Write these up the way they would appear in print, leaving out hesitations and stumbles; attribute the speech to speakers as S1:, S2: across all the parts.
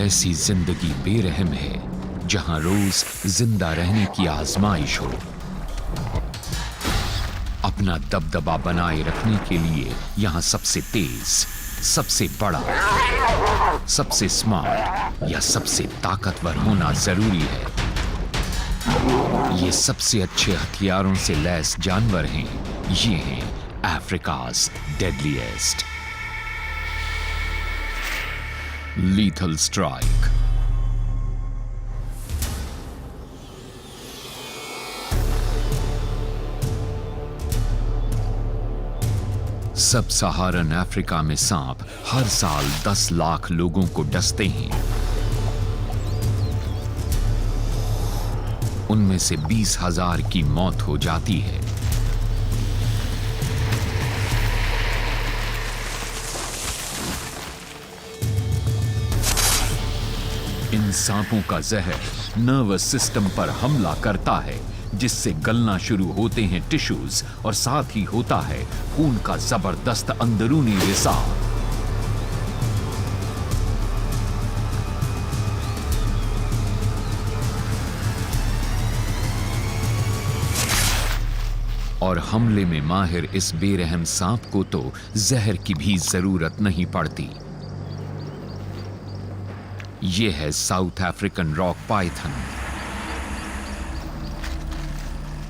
S1: ऐसी जिंदगी बेरहम है जहां रोज जिंदा रहने की आजमाइश हो। अपना दबदबा बनाए रखने के लिए यहां सबसे तेज, सबसे बड़ा, सबसे स्मार्ट या सबसे ताकतवर होना जरूरी है। ये सबसे अच्छे हथियारों से लैस जानवर हैं। ये हैं अफ्रीका's डेडलीस्ट लीथल स्ट्राइक। सब सहारन अफ्रीका में सांप हर साल 10 लाख लोगों को डसते हैं। उनमें से 20,000 की मौत हो जाती है। इन सांपों का जहर नर्वस सिस्टम पर हमला करता है, जिससे गलना शुरू होते हैं टिश्यूज और साथ ही होता है खून का जबरदस्त अंदरूनी रिसाव। और हमले में माहिर इस बेरहम सांप को तो जहर की भी जरूरत नहीं पड़ती। यह है साउथ अफ्रीकन रॉक पाइथन।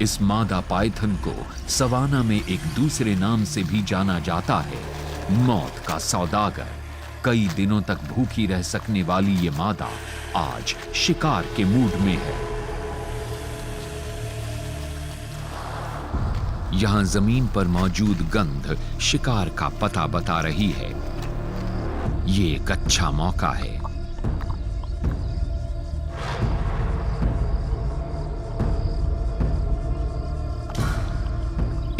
S1: इस मादा पाइथन को सवाना में एक दूसरे नाम से भी जाना जाता है, मौत का सौदागर। कई दिनों तक भूखी रह सकने वाली ये मादा आज शिकार के मूड में है। यहां जमीन पर मौजूद गंध शिकार का पता बता रही है। ये एक अच्छा मौका है।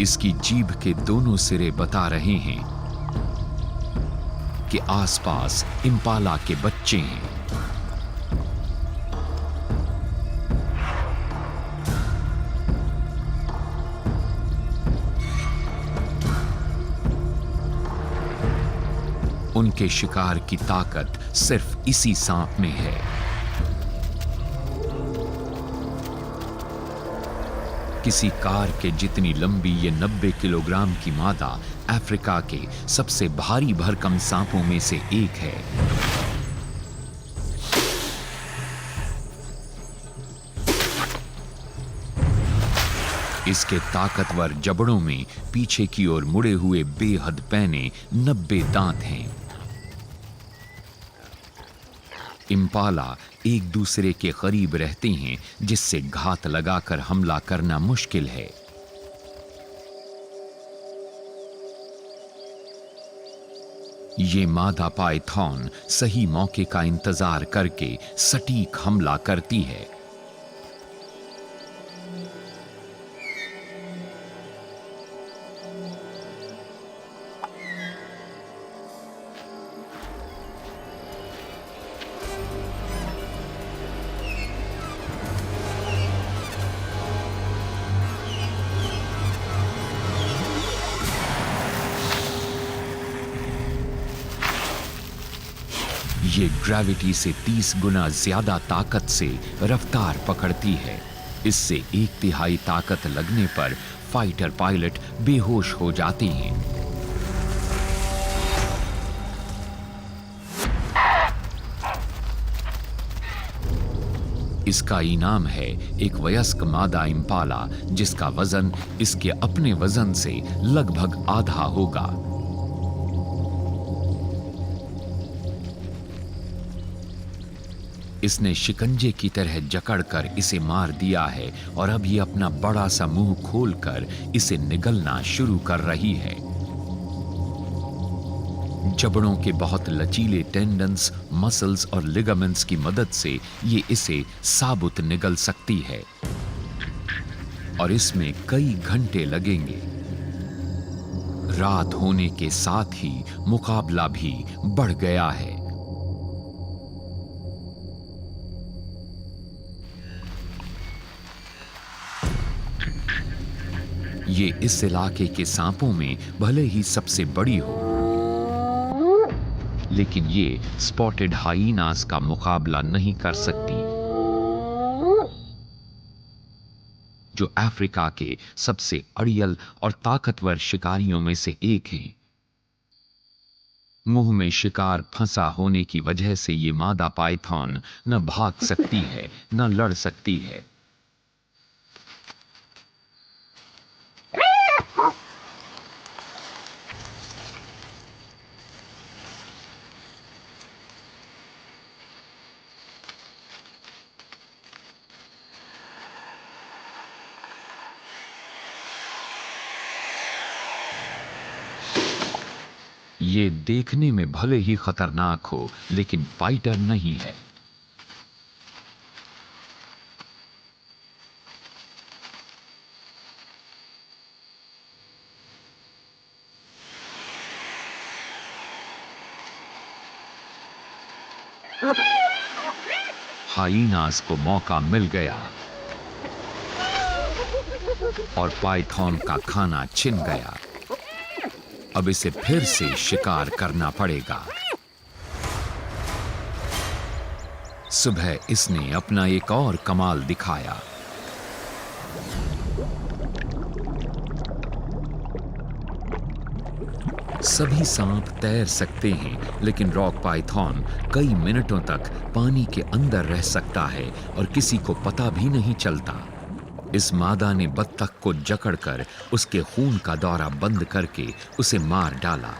S1: इसकी जीभ के दोनों सिरे बता रहे हैं कि आसपास इम्पाला के बच्चे हैं। उनके शिकार की ताकत सिर्फ इसी सांप में है। किसी कार के जितनी लंबी ये 90 किलोग्राम की मादा अफ्रीका के सबसे भारी भरकम सांपों में से एक है। इसके ताकतवर जबड़ों में पीछे की ओर मुड़े हुए बेहद पैने 90 दांत हैं। इम्पाला एक दूसरे के करीब रहते हैं, जिससे घात लगाकर हमला करना मुश्किल है। ये मादा पाइथन सही मौके का इंतजार करके सटीक हमला करती है। ये ग्रेविटी से 30 गुना ज्यादा ताकत से रफ्तार पकड़ती है। इससे 1/3 ताकत लगने पर फाइटर पायलट बेहोश हो जाते हैं। इसका इनाम है एक वयस्क मादा इम्पाला, जिसका वजन इसके अपने वजन से लगभग आधा होगा। इसने शिकंजे की तरह जकड़कर इसे मार दिया है और अब ये अपना बड़ा सा मुंह खोलकर इसे निगलना शुरू कर रही है। जबड़ों के बहुत लचीले टेंडन्स, मसल्स और लिगामेंट्स की मदद से ये इसे साबुत निगल सकती है और इसमें कई घंटे लगेंगे। रात होने के साथ ही मुकाबला भी बढ़ गया है। ये इस इलाके के सांपों में भले ही सबसे बड़ी हो, लेकिन ये स्पॉटेड हाइनास का मुकाबला नहीं कर सकती, जो अफ्रीका के सबसे अड़ियल और ताकतवर शिकारियों में से एक हैं। मुंह में शिकार फंसा होने की वजह से ये मादा पाइथन न भाग सकती है न लड़ सकती है। ये देखने में भले ही खतरनाक हो, लेकिन फाइटर नहीं है। हाइनास को मौका मिल गया और पाइथन का खाना छिन गया। अब इसे फिर से शिकार करना पड़ेगा। सुबह इसने अपना एक और कमाल दिखाया। सभी सांप तैर सकते हैं, लेकिन रॉक पाइथन कई मिनटों तक पानी के अंदर रह सकता है और किसी को पता भी नहीं चलता। इस मादा ने बत्तख को जकड़कर उसके खून का दौरा बंद करके उसे मार डाला।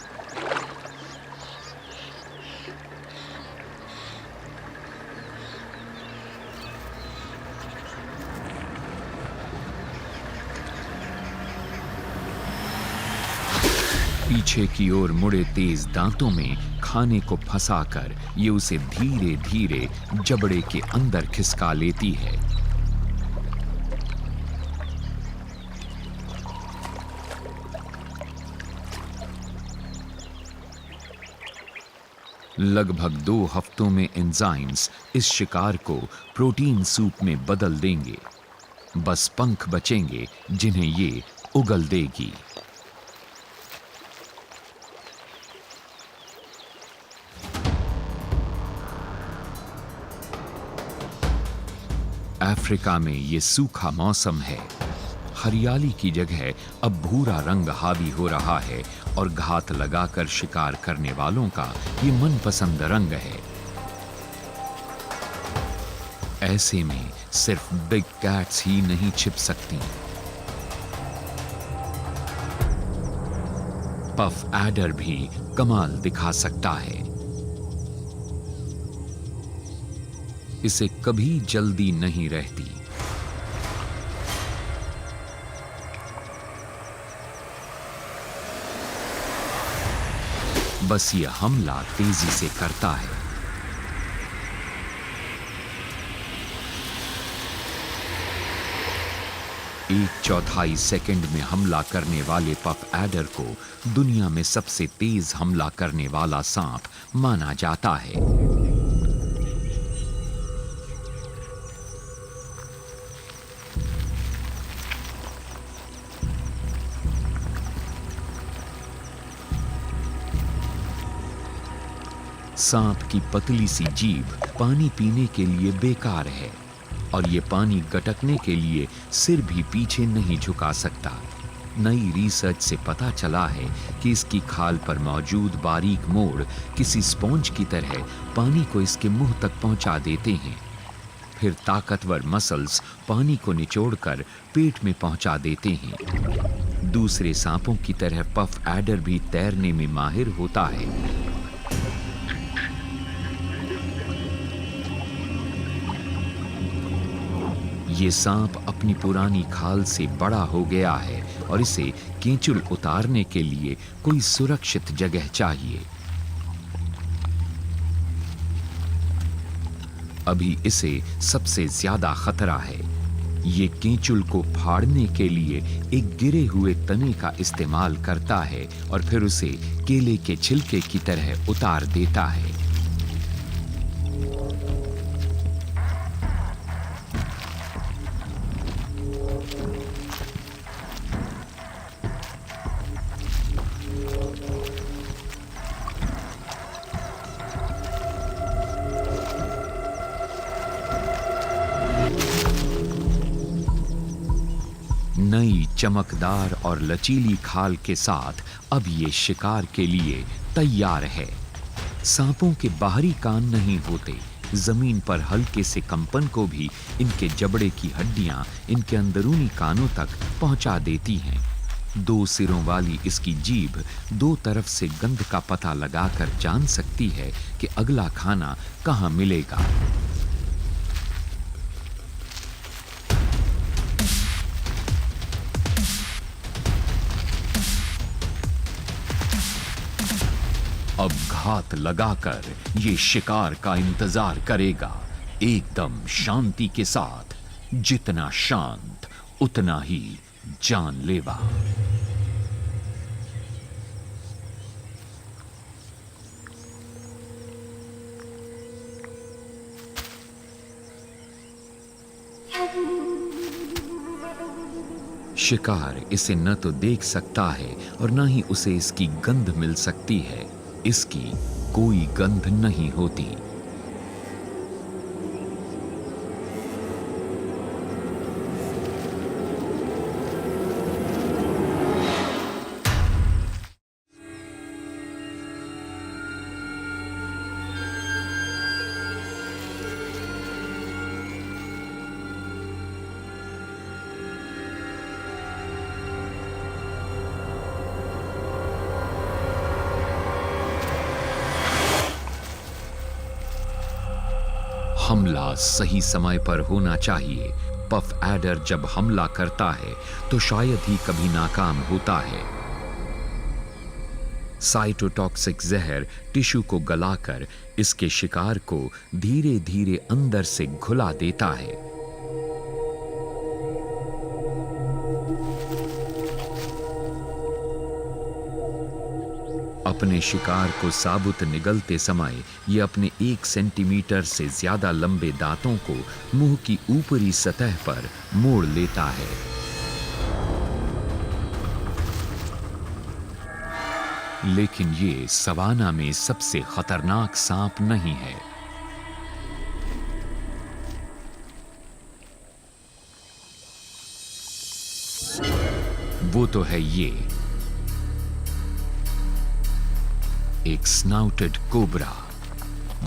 S1: पीछे की ओर मुड़े तेज दांतों में खाने को फंसाकर ये उसे धीरे धीरे जबड़े के अंदर खिसका लेती है। लगभग 2 हफ्तों में एंजाइम्स इस शिकार को प्रोटीन सूप में बदल देंगे। बस पंख बचेंगे जिन्हें ये उगल देगी। अफ्रीका में ये सूखा मौसम है। हरियाली की जगह अब भूरा रंग हावी हो रहा है और घात लगाकर शिकार करने वालों का ये मनपसंद रंग है। ऐसे में सिर्फ बिग कैट्स ही नहीं छिप सकती। पफ एडर भी कमाल दिखा सकता है। इसे कभी जल्दी नहीं रहती। बस ये हमला तेजी से करता है। एक चौथाई सेकंड में हमला करने वाले पफ एडर को दुनिया में सबसे तेज हमला करने वाला सांप माना जाता है। सांप की पतली सी जीभ पानी पीने के लिए बेकार है और ये पानी गटकने के लिए सिर भी पीछे नहीं झुका सकता। नई रिसर्च से पता चला है कि इसकी खाल पर मौजूद बारीक मोड़ किसी स्पॉन्ज की तरह पानी को इसके मुंह तक पहुंचा देते हैं। फिर ताकतवर मसल्स पानी को निचोड़कर पेट में पहुंचा देते हैं। दूसरे सांपों की तरह पफ एडर भी तैरने में माहिर होता है। ये सांप अपनी पुरानी खाल से बड़ा हो गया है और इसे केंचुल उतारने के लिए कोई सुरक्षित जगह चाहिए। अभी इसे सबसे ज्यादा खतरा है। ये केंचुल को फाड़ने के लिए एक गिरे हुए तने का इस्तेमाल करता है और फिर उसे केले के छिलके की तरह उतार देता है। चमकदार और लचीली खाल के साथ अब ये शिकार के लिए तैयार है। सांपों के बाहरी कान नहीं होते, जमीन पर हल्के से कंपन को भी इनके जबड़े की हड्डियां इनके अंदरूनी कानों तक पहुंचा देती हैं। 2 सिरों वाली इसकी जीभ 2 तरफ से गंध का पता लगाकर जान सकती है कि अगला खाना कहां मिलेगा। अब घात लगाकर ये शिकार का इंतजार करेगा, एकदम शांति के साथ। जितना शांत उतना ही जानलेवा। शिकार इसे न तो देख सकता है और न ही उसे इसकी गंध मिल सकती है। इसकी कोई गंध नहीं होती। हमला सही समय पर होना चाहिए। पफ एडर जब हमला करता है तो शायद ही कभी नाकाम होता है। साइटोटॉक्सिक जहर टिश्यू को गलाकर इसके शिकार को धीरे धीरे अंदर से घुला देता है। अपने शिकार को साबुत निगलते समय ये अपने 1 सेंटीमीटर से ज्यादा लंबे दांतों को मुंह की ऊपरी सतह पर मोड़ लेता है। लेकिन ये सवाना में सबसे खतरनाक सांप नहीं है। वो तो है ये एक स्नाउटेड कोबरा।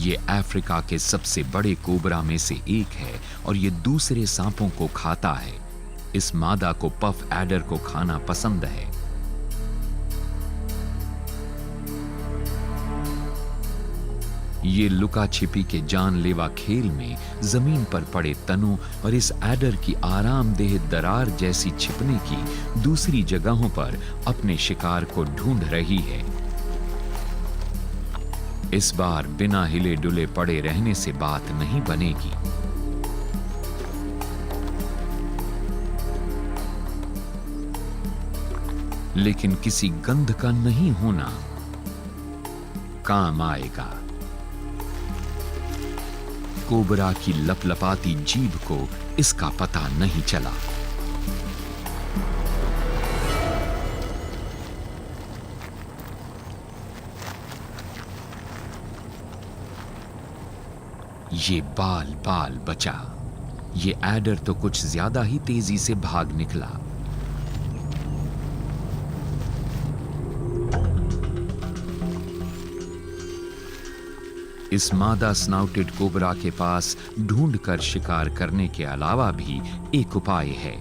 S1: ये अफ्रीका के सबसे बड़े कोबरा में से एक है और ये दूसरे सांपों को खाता है। इस मादा को पफ एडर को खाना पसंद है। ये लुका छिपी के जानलेवा खेल में जमीन पर पड़े तनों और इस एडर की आरामदेह दरार जैसी छिपने की दूसरी जगहों पर अपने शिकार को ढूंढ रही है। इस बार बिना हिले डुले पड़े रहने से बात नहीं बनेगी। लेकिन किसी गंध का नहीं होना काम आएगा। कोबरा की लपलपाती जीभ को इसका पता नहीं चला। ये बाल बाल बचा। ये एडर तो कुछ ज्यादा ही तेजी से भाग निकला। इस मादा स्नाउटेड कोबरा के पास ढूंढकर शिकार करने के अलावा भी एक उपाय है।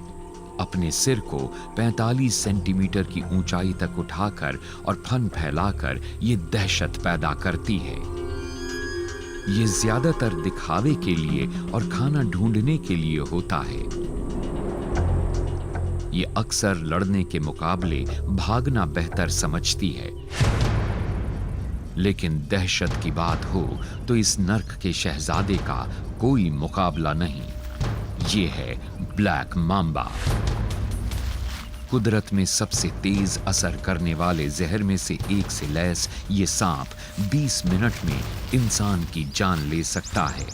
S1: अपने सिर को 45 सेंटीमीटर की ऊंचाई तक उठाकर और फन फैलाकर ये दहशत पैदा करती है। ये ज्यादातर दिखावे के लिए और खाना ढूंढने के लिए होता है। ये अक्सर लड़ने के मुकाबले भागना बेहतर समझती है। लेकिन दहशत की बात हो तो इस नर्क के शहजादे का कोई मुकाबला नहीं। ये है ब्लैक मांबा। कुदरत में सबसे तेज असर करने वाले जहर में से एक से लैस ये सांप 20 मिनट में इंसान की जान ले सकता है।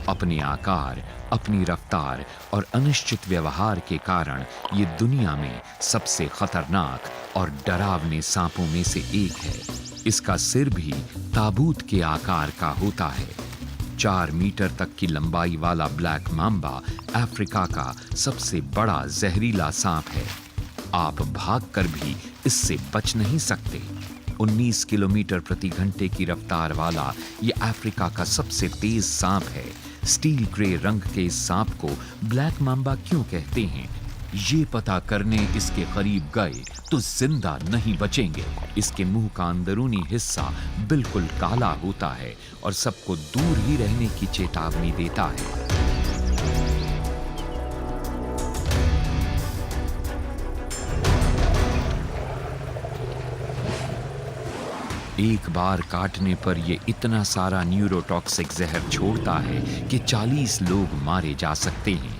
S1: अपने आकार, अपनी रफ्तार और अनिश्चित व्यवहार के कारण ये दुनिया में सबसे खतरनाक और डरावने सांपों में से एक है। इसका सिर भी ताबूत के आकार का होता है। 4 मीटर तक की लंबाई वाला ब्लैक मांबा अफ्रीका का सबसे बड़ा जहरीला सांप है। आप भागकर भी इससे बच नहीं सकते। 19 किलोमीटर प्रति घंटे की रफ्तार वाला ये अफ्रीका का सबसे तेज सांप है। स्टील ग्रे रंग के इस सांप को ब्लैक मांबा क्यों कहते हैं, ये पता करने इसके करीब गए तो जिंदा नहीं बचेंगे। इसके मुंह का अंदरूनी हिस्सा बिल्कुल काला होता है और सबको दूर ही रहने की चेतावनी देता है। एक बार काटने पर यह इतना सारा न्यूरोटॉक्सिक जहर छोड़ता है कि 40 लोग मारे जा सकते हैं।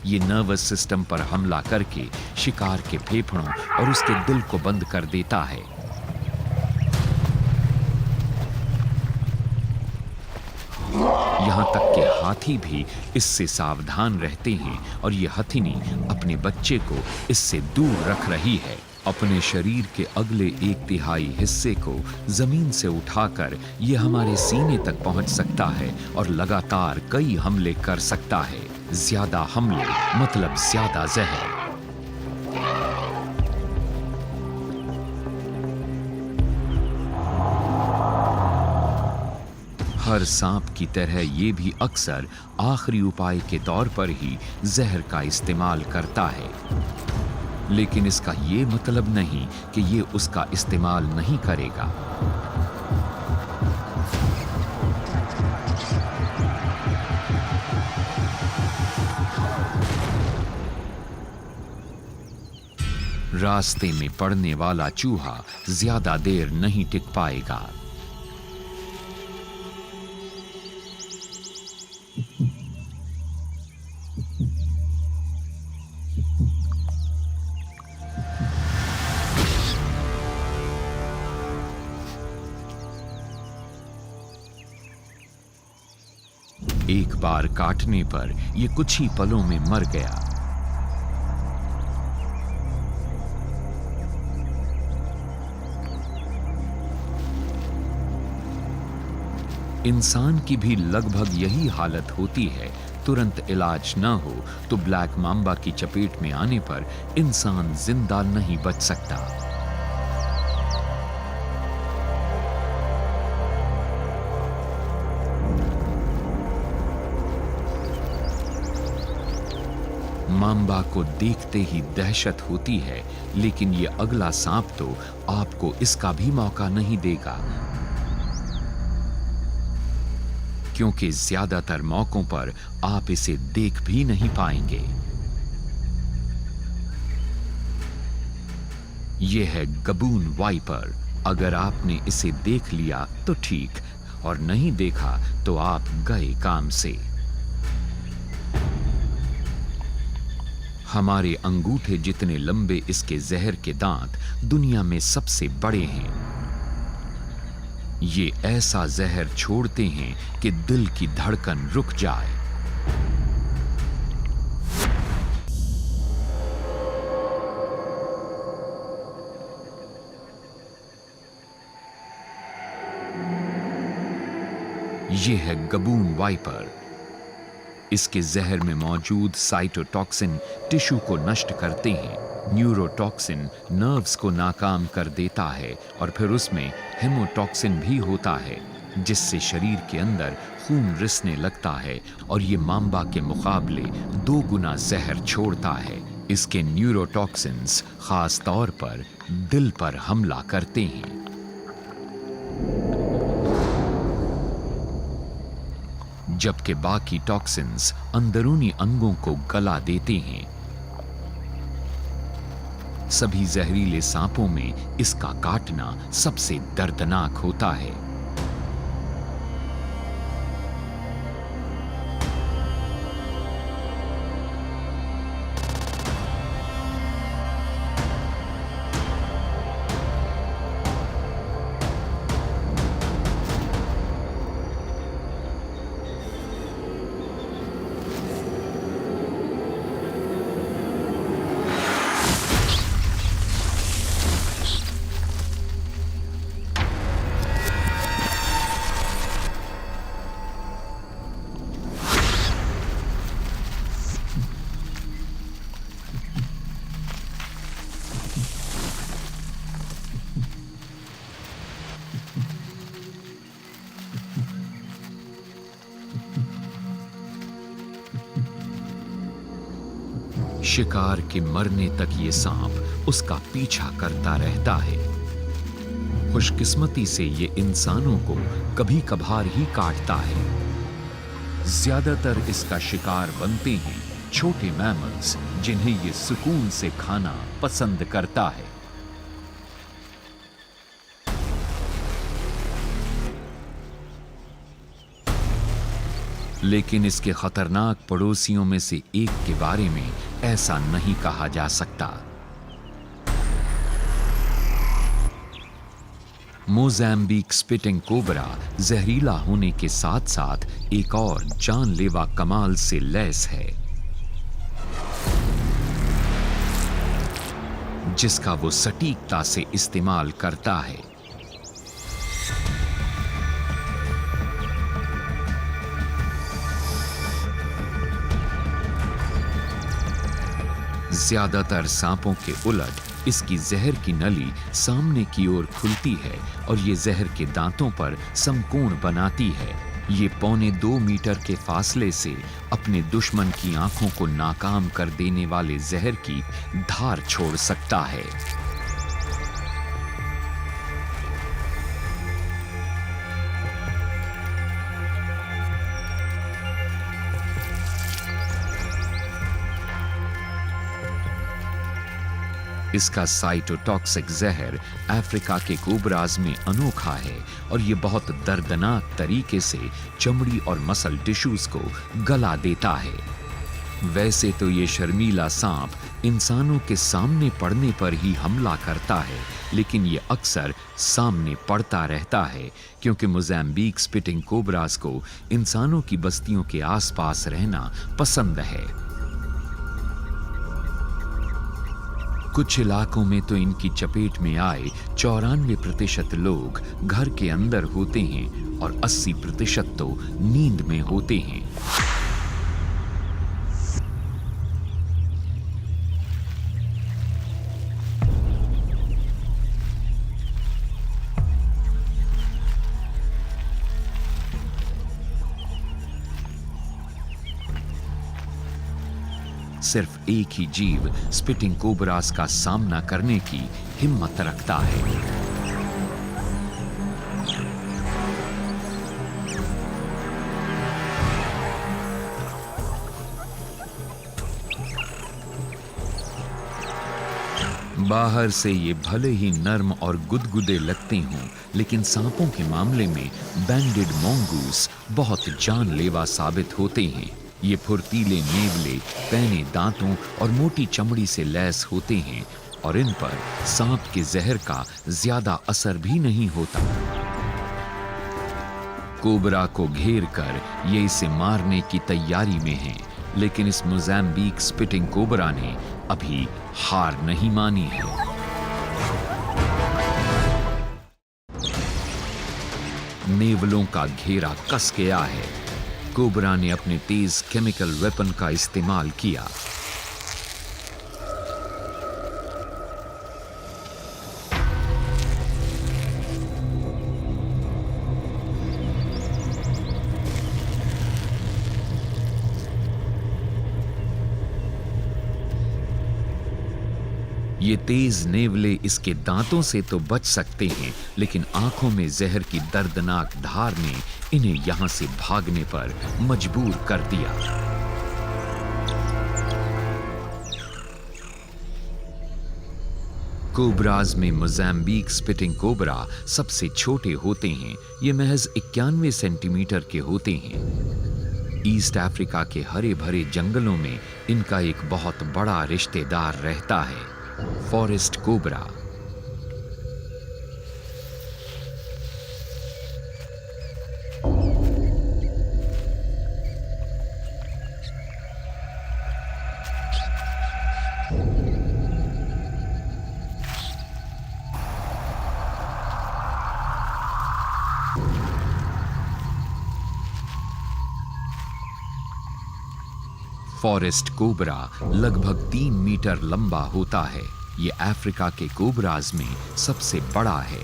S1: ये नर्वस सिस्टम पर हमला करके शिकार के फेफड़ों और उसके दिल को बंद कर देता है। यहाँ तक कि हाथी भी इससे सावधान रहते हैं और ये हथिनी अपने बच्चे को इससे दूर रख रही है। अपने शरीर के अगले 1/3 हिस्से को जमीन से उठाकर ये हमारे सीने तक पहुंच सकता है और लगातार कई हमले कर सकता है। ज्यादा हमले मतलब ज्यादा जहर। हर सांप की तरह ये भी अक्सर आखिरी उपाय के तौर पर ही जहर का इस्तेमाल करता है, लेकिन इसका ये मतलब नहीं कि ये उसका इस्तेमाल नहीं करेगा। रास्ते में पड़ने वाला चूहा ज्यादा देर नहीं टिक पाएगा। एक बार काटने पर यह कुछ ही पलों में मर गया। इंसान की भी लगभग यही हालत होती है। तुरंत इलाज न हो तो ब्लैक मांबा की चपेट में आने पर इंसान जिंदा नहीं बच सकता। मांबा को देखते ही दहशत होती है, लेकिन ये अगला सांप तो आपको इसका भी मौका नहीं देगा, क्योंकि ज्यादातर मौकों पर आप इसे देख भी नहीं पाएंगे। यह है गबून वाइपर। अगर आपने इसे देख लिया तो ठीक, और नहीं देखा तो आप गए काम से। हमारे अंगूठे जितने लंबे इसके जहर के दांत दुनिया में सबसे बड़े हैं। ये ऐसा जहर छोड़ते हैं कि दिल की धड़कन रुक जाए। ये है गबून वाइपर। इसके जहर में मौजूद साइटोटॉक्सिन टिश्यू को नष्ट करते हैं। न्यूरोटॉक्सिन नर्व्स को नाकाम कर देता है और फिर उसमें हेमोटॉक्सिन भी होता है, जिससे शरीर के अंदर खून रिसने लगता है और ये मांबा के मुकाबले 2 गुना जहर छोड़ता है। इसके न्यूरोटॉक्सिन्स खास तौर पर दिल पर हमला करते हैं। जबकि बाकी टॉक्सिन्स अंदरूनी अंगों को गला देते हैं। सभी जहरीले सांपों में इसका काटना सबसे दर्दनाक होता है। शिकार के मरने तक ये सांप उसका पीछा करता रहता है। खुशकिस्मती से ये इंसानों को कभी कभार ही काटता है। ज्यादातर इसका शिकार बनते हैं छोटे मैमल्स, जिन्हें ये सुकून से खाना पसंद करता है। लेकिन इसके खतरनाक पड़ोसियों में से एक के बारे में ऐसा नहीं कहा जा सकता। मोज़ैम्बिक स्पिटिंग कोबरा जहरीला होने के साथ साथ एक और जानलेवा कमाल से लैस है, जिसका वो सटीकता से इस्तेमाल करता है। ज्यादातर सांपों के उलट इसकी जहर की नली सामने की ओर खुलती है और ये जहर के दांतों पर समकोण बनाती है। ये 1.25 मीटर के फासले से अपने दुश्मन की आंखों को नाकाम कर देने वाले जहर की धार छोड़ सकता है। इसका साइटोटॉक्सिक जहर अफ्रीका के कोबराज में अनोखा है और ये बहुत दर्दनाक तरीके से चमड़ी और मसल टिश्यूज को गला देता है। वैसे तो ये शर्मीला सांप इंसानों के सामने पड़ने पर ही हमला करता है, लेकिन ये अक्सर सामने पड़ता रहता है क्योंकि मोज़ैम्बिक स्पिटिंग कोबराज को इंसानों की बस्तियों के आसपास रहना पसंद है। कुछ इलाकों में तो इनकी चपेट में आए 94% लोग घर के अंदर होते हैं और 80% तो नींद में होते हैं। सिर्फ एक ही जीव स्पिटिंग कोबरास का सामना करने की हिम्मत रखता है। बाहर से ये भले ही नर्म और गुदगुदे लगते हों, लेकिन सांपों के मामले में बैंडेड मोंगूस बहुत जानलेवा साबित होते हैं। ये फुर्तीले नेवले, पैने दांतों और मोटी चमड़ी से लैस होते हैं और इन पर सांप के जहर का ज्यादा असर भी नहीं होता। कोबरा को घेर कर ये इसे मारने की तैयारी में है, लेकिन इस मोज़ैम्बिक स्पिटिंग कोबरा ने अभी हार नहीं मानी है। नेवलों का घेरा कस गया है। कोबरा ने अपने तेज केमिकल वेपन का इस्तेमाल किया। ये तेज नेवले इसके दांतों से तो बच सकते हैं, लेकिन आंखों में जहर की दर्दनाक धार ने इन्हें यहां से भागने पर मजबूर कर दिया। कोबराज में मोज़ैम्बिक स्पिटिंग कोबरा सबसे छोटे होते हैं। ये महज 91 सेंटीमीटर के होते हैं। ईस्ट अफ्रीका के हरे भरे जंगलों में इनका एक बहुत बड़ा रिश्तेदार रहता है, फॉरेस्ट कोबरा। फॉरेस्ट कोबरा लगभग 3 मीटर लंबा होता है। ये अफ्रीका के कोबराज में सबसे बड़ा है।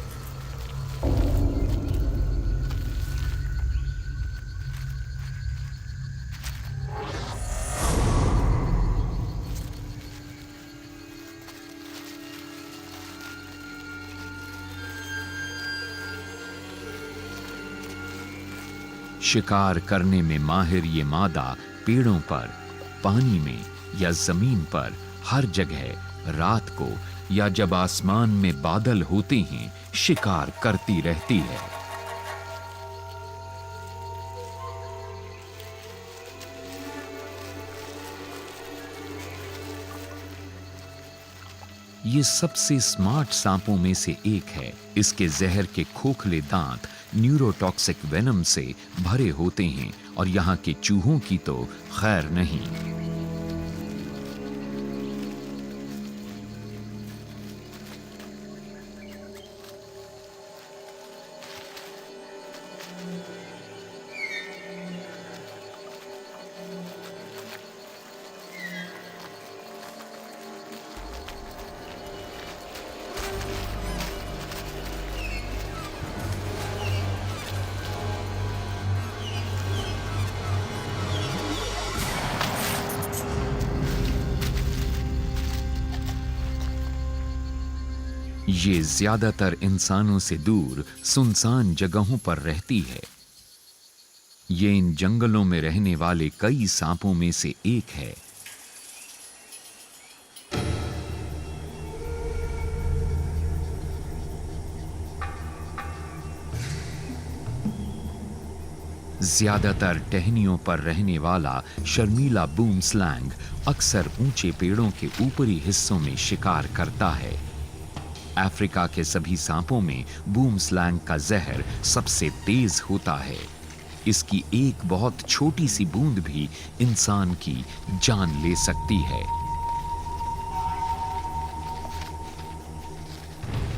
S1: शिकार करने में माहिर ये मादा पेड़ों पर, पानी में या जमीन पर हर जगह रात को या जब आसमान में बादल होते हैं शिकार करती रहती है। ये सबसे स्मार्ट सांपों में से एक है। इसके जहर के खोखले दांत न्यूरोटॉक्सिक वेनम से भरे होते हैं और यहाँ के चूहों की तो खैर नहीं। ये ज्यादातर इंसानों से दूर सुनसान जगहों पर रहती है। ये इन जंगलों में रहने वाले कई सांपों में से एक है। ज्यादातर टहनियों पर रहने वाला शर्मीला बूमस्लैंग अक्सर ऊंचे पेड़ों के ऊपरी हिस्सों में शिकार करता है। अफ्रीका के सभी सांपों में बूमस्लैंग का जहर सबसे तेज होता है। इसकी एक बहुत छोटी सी बूंद भी इंसान की जान ले सकती है।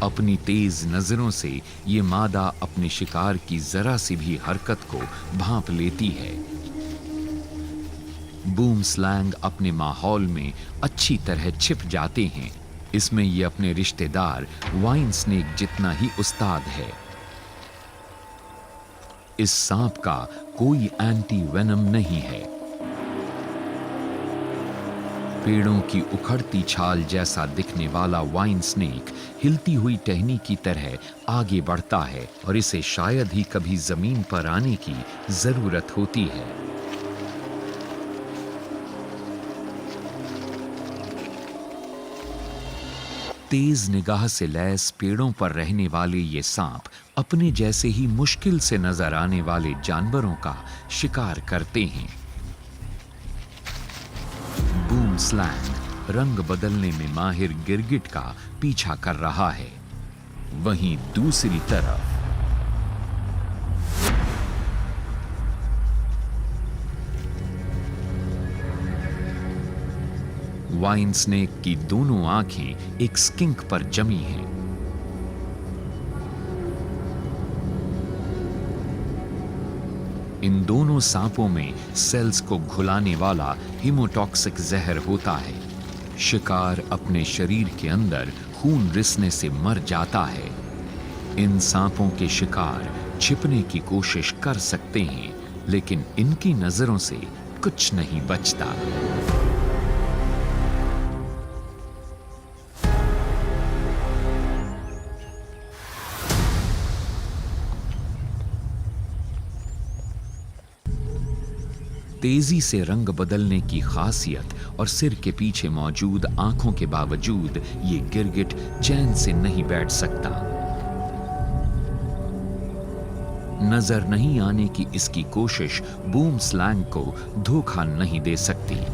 S1: अपनी तेज नजरों से ये मादा अपने शिकार की जरा सी भी हरकत को भांप लेती है। बूमस्लैंग अपने माहौल में अच्छी तरह छिप जाते हैं। इसमें ये अपने रिश्तेदार वाइन स्नेक जितना ही उस्ताद है। इस सांप का कोई एंटी वेनम नहीं है। पेड़ों की उखड़ती छाल जैसा दिखने वाला वाइन स्नेक हिलती हुई टहनी की तरह आगे बढ़ता है और इसे शायद ही कभी जमीन पर आने की जरूरत होती है। तेज निगाह से लैस पेड़ों पर रहने वाले ये सांप अपने जैसे ही मुश्किल से नजर आने वाले जानवरों का शिकार करते हैं। बूमस्लैंग रंग बदलने में माहिर गिरगिट का पीछा कर रहा है। वहीं दूसरी तरफ वाइन स्नेक की दोनों आंखें एक स्किंक पर जमी हैं। इन दोनों सांपों में सेल्स को घुलाने वाला हीमोटॉक्सिक जहर होता है। शिकार अपने शरीर के अंदर खून रिसने से मर जाता है। इन सांपों के शिकार छिपने की कोशिश कर सकते हैं, लेकिन इनकी नजरों से कुछ नहीं बचता। तेजी से रंग बदलने की खासियत और सिर के पीछे मौजूद आंखों के बावजूद ये गिरगिट चैन से नहीं बैठ सकता। नजर नहीं आने की इसकी कोशिश बूमस्लैंग को धोखा नहीं दे सकती।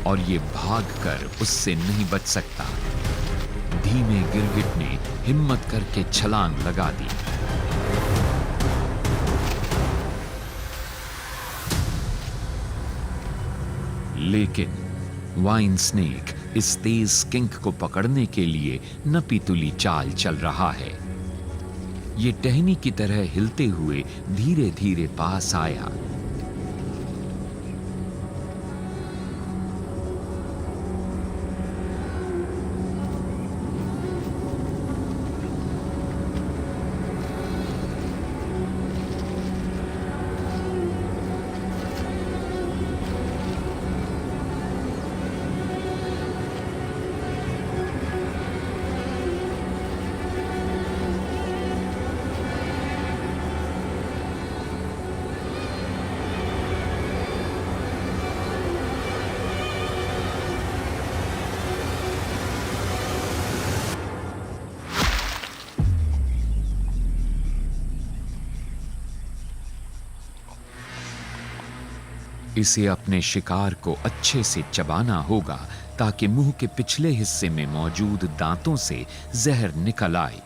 S1: और ये भागकर उससे नहीं बच सकता। धीमे गिरगिट ने हिम्मत करके छलांग लगा दी। लेकिन वाइन स्नेक इस तेज स्किंक को पकड़ने के लिए नपीतुली चाल चल रहा है। ये टहनी की तरह हिलते हुए धीरे धीरे पास आया। इसे अपने शिकार को अच्छे से चबाना होगा ताकि मुंह के पिछले हिस्से में मौजूद दांतों से जहर निकल आए।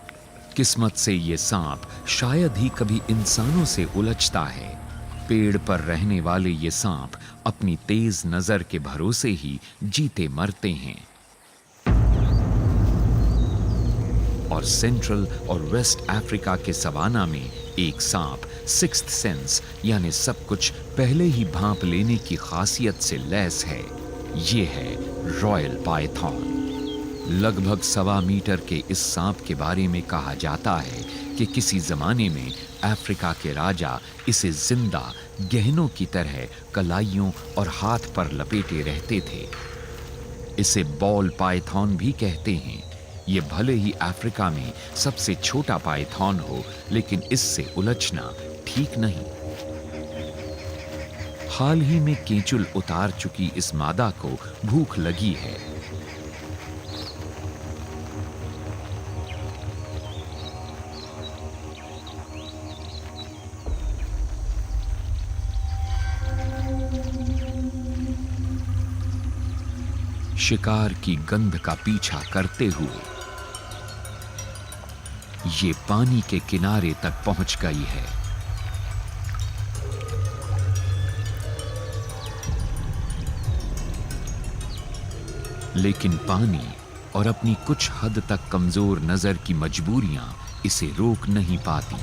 S1: किस्मत से ये सांप शायद ही कभी इंसानों से उलझता है। पेड़ पर रहने वाले ये सांप अपनी तेज नजर के भरोसे ही जीते मरते हैं। और सेंट्रल और वेस्ट अफ्रीका के सवाना में एक सांप सिक्स्थ सेंस यानी सब कुछ पहले ही भांप लेने की खासियत से लैस है। ये है रॉयल पाइथन। लगभग 1.25 मीटर के इस सांप के बारे में कहा जाता है कि किसी जमाने में अफ्रीका के राजा इसे जिंदा गहनों की तरह कलाइयों और हाथ पर लपेटे रहते थे। इसे बॉल पाइथन भी कहते हैं। ये भले ही अफ्रीका में सबसे छोटा पाइथन हो, लेकिन इससे उलझना ठीक नहीं। हाल ही में केंचुल उतार चुकी इस मादा को भूख लगी है। शिकार की गंध का पीछा करते हुए ये पानी के किनारे तक पहुंच गई है। लेकिन पानी और अपनी कुछ हद तक कमजोर नजर की मजबूरियां इसे रोक नहीं पाती।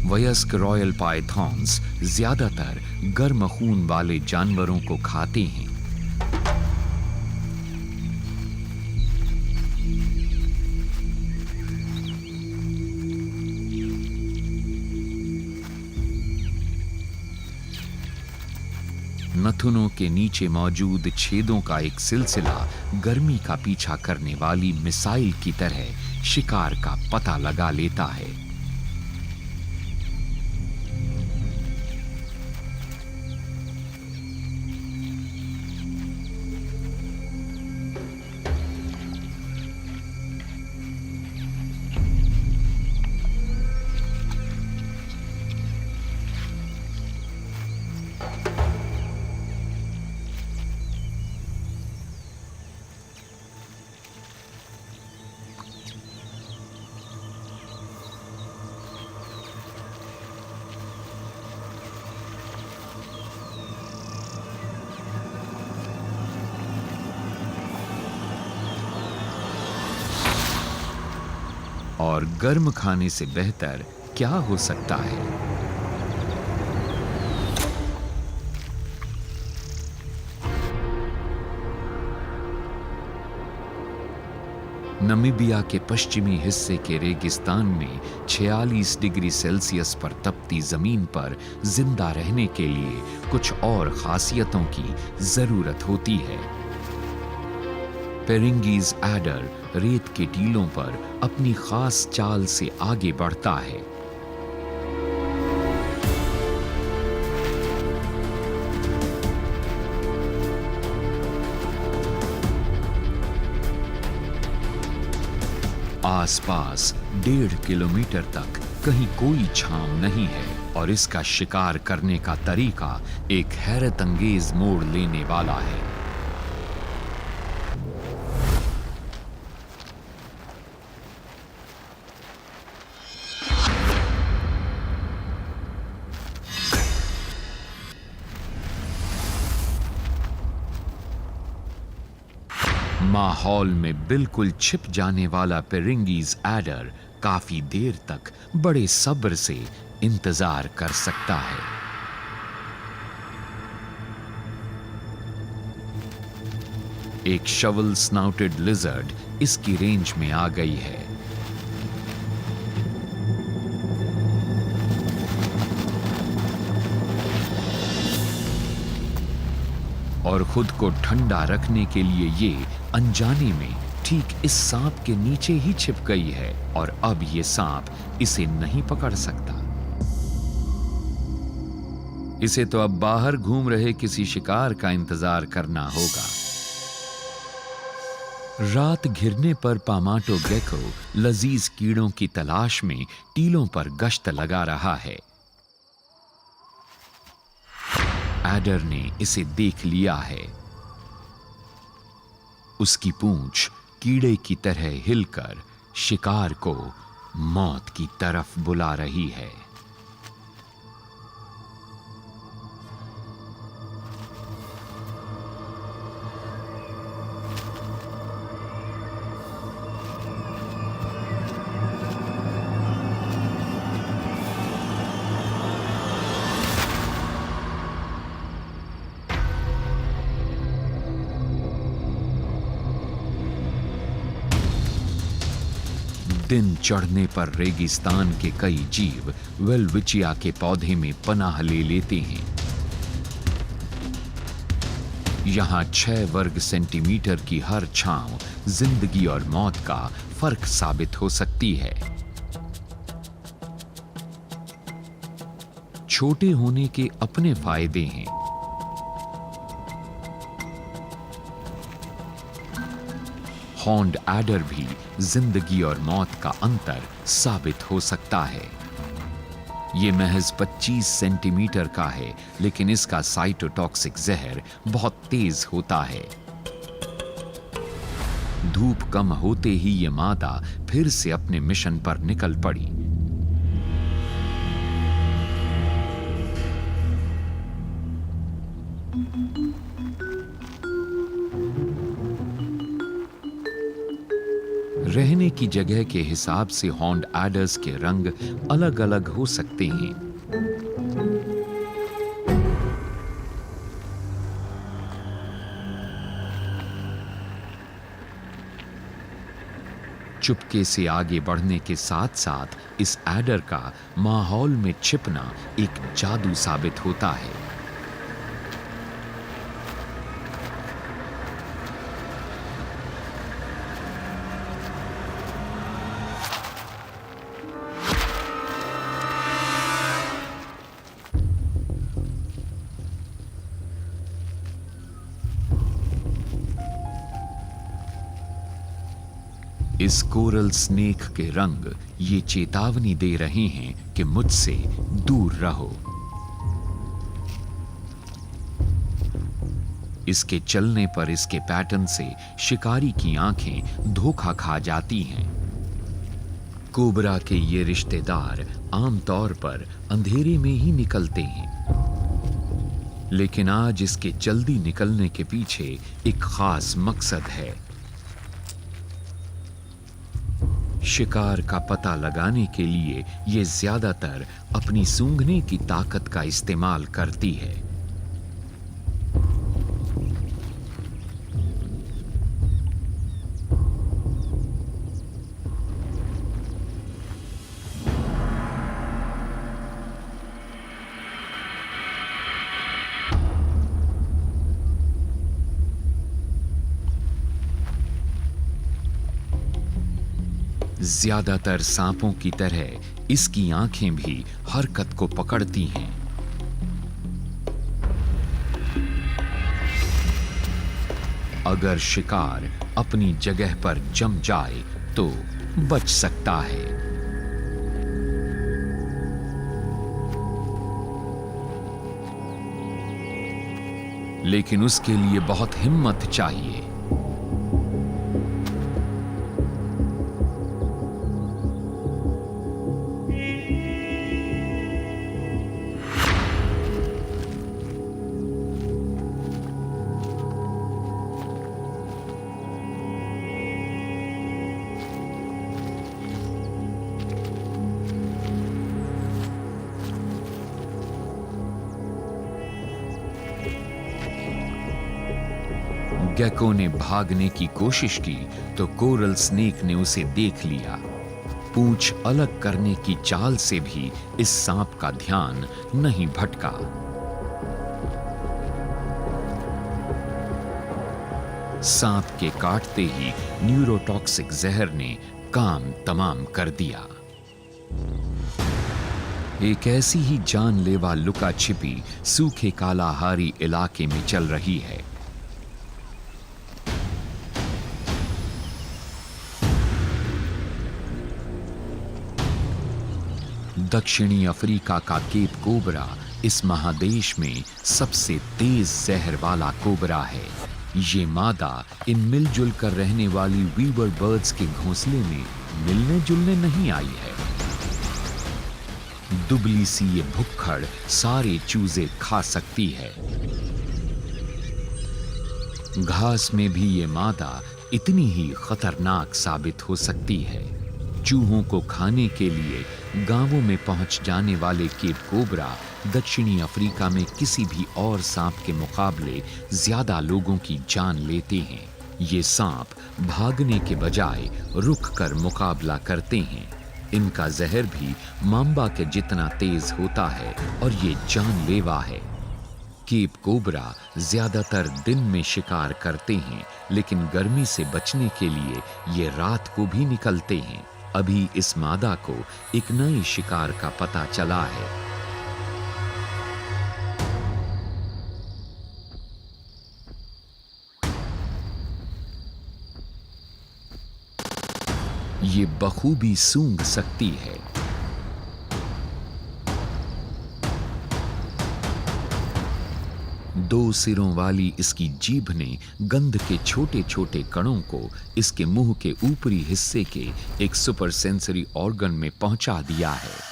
S1: वयस्क रॉयल पाइथन्स ज्यादातर गर्म खून वाले जानवरों को खाते हैं। नथुनों के नीचे मौजूद छेदों का एक सिलसिला गर्मी का पीछा करने वाली मिसाइल की तरह शिकार का पता लगा लेता है। और गर्म खाने से बेहतर क्या हो सकता है। नमीबिया के पश्चिमी हिस्से के रेगिस्तान में 46 डिग्री सेल्सियस पर तपती जमीन पर जिंदा रहने के लिए कुछ और खासियतों की जरूरत होती है। पेरिंगीज एडर रेत के टीलों पर अपनी खास चाल से आगे बढ़ता है। आसपास 1.5 किलोमीटर तक कहीं कोई छांव नहीं है और इसका शिकार करने का तरीका एक हैरत अंगेज मोड़ लेने वाला है। माहौल में बिल्कुल छिप जाने वाला पेरिंगीज एडर काफी देर तक बड़े सब्र से इंतजार कर सकता है। एक शवल स्नाउटेड लिजर्ड इसकी रेंज में आ गई है। और खुद को ठंडा रखने के लिए ये अनजाने में ठीक इस सांप के नीचे ही छिप गई है और अब ये सांप इसे नहीं पकड़ सकता। इसे तो अब बाहर घूम रहे किसी शिकार का इंतजार करना होगा। रात घिरने पर पामाटो गेको लजीज कीड़ों की तलाश में टीलों पर गश्त लगा रहा है। एडर ने इसे देख लिया है। उसकी पूंछ कीड़े की तरह हिलकर शिकार को मौत की तरफ बुला रही है। दिन चढ़ने पर रेगिस्तान के कई जीव वेलविचिया के पौधे में पनाह ले लेते हैं। यहां 6 वर्ग सेंटीमीटर की हर छांव जिंदगी और मौत का फर्क साबित हो सकती है। छोटे होने के अपने फायदे हैं। हॉर्न्ड एडर भी जिंदगी और मौत का अंतर साबित हो सकता है। यह महज 25 सेंटीमीटर का है, लेकिन इसका साइटोटॉक्सिक जहर बहुत तेज होता है। धूप कम होते ही यह मादा फिर से अपने मिशन पर निकल पड़ी। रहने की जगह के हिसाब से हॉर्न्ड एडर्स के रंग अलग अलग हो सकते हैं। चुपके से आगे बढ़ने के साथ साथ इस एडर का माहौल में छिपना एक जादू साबित होता है। इस कोरल स्नेक के रंग ये चेतावनी दे रहे हैं कि मुझसे दूर रहो। इसके चलने पर इसके पैटर्न से शिकारी की आंखें धोखा खा जाती हैं। कोबरा के ये रिश्तेदार आमतौर पर अंधेरे में ही निकलते हैं, लेकिन आज इसके जल्दी निकलने के पीछे एक खास मकसद है। शिकार का पता लगाने के लिए ये ज्यादातर अपनी सूंघने की ताकत का इस्तेमाल करती है। ज्यादातर सांपों की तरह इसकी आंखें भी हरकत को पकड़ती हैं। अगर शिकार अपनी जगह पर जम जाए तो बच सकता है। लेकिन उसके लिए बहुत हिम्मत चाहिए। गेको ने भागने की कोशिश की तो कोरल स्नेक ने उसे देख लिया। पूंछ अलग करने की चाल से भी इस सांप का ध्यान नहीं भटका। सांप के काटते ही न्यूरोटॉक्सिक जहर ने काम तमाम कर दिया। एक ऐसी ही जानलेवा लुका छिपी सूखे कालाहारी इलाके में चल रही है। दक्षिणी अफ्रीका का केप कोबरा इस महादेश में सबसे तेज जहर वाला कोबरा है। ये मादा इन मिलजुल कर रहने वाली वीवर बर्ड्स के घोंसले में मिलने जुलने नहीं आई है। दुबली सी ये भुक्खड़ सारे चूजे खा सकती है। घास में भी ये मादा इतनी ही खतरनाक साबित हो सकती है। चूहों को खाने के लिए गांवों में पहुंच जाने वाले केप कोबरा दक्षिणी अफ्रीका में किसी भी और सांप के मुकाबले ज्यादा लोगों की जान लेते हैं। ये सांप भागने के बजाय रुक कर मुकाबला करते हैं। इनका जहर भी मांबा के जितना तेज होता है और ये जानलेवा है। केप कोबरा ज्यादातर दिन में शिकार करते हैं, लेकिन गर्मी से बचने के लिए ये रात को भी निकलते हैं। अभी इस मादा को एक नए शिकार का पता चला है। ये बखूबी सूंघ सकती है। दो सिरों वाली इसकी जीभ ने गंध के छोटे छोटे कणों को इसके मुंह के ऊपरी हिस्से के एक सुपर सेंसरी ऑर्गन में पहुंचा दिया है।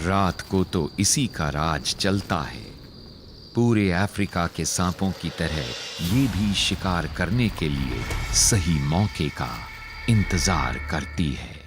S1: रात को तो इसी का राज चलता है। पूरे अफ्रीका के सांपों की तरह ये भी शिकार करने के लिए सही मौके का इंतजार करती है।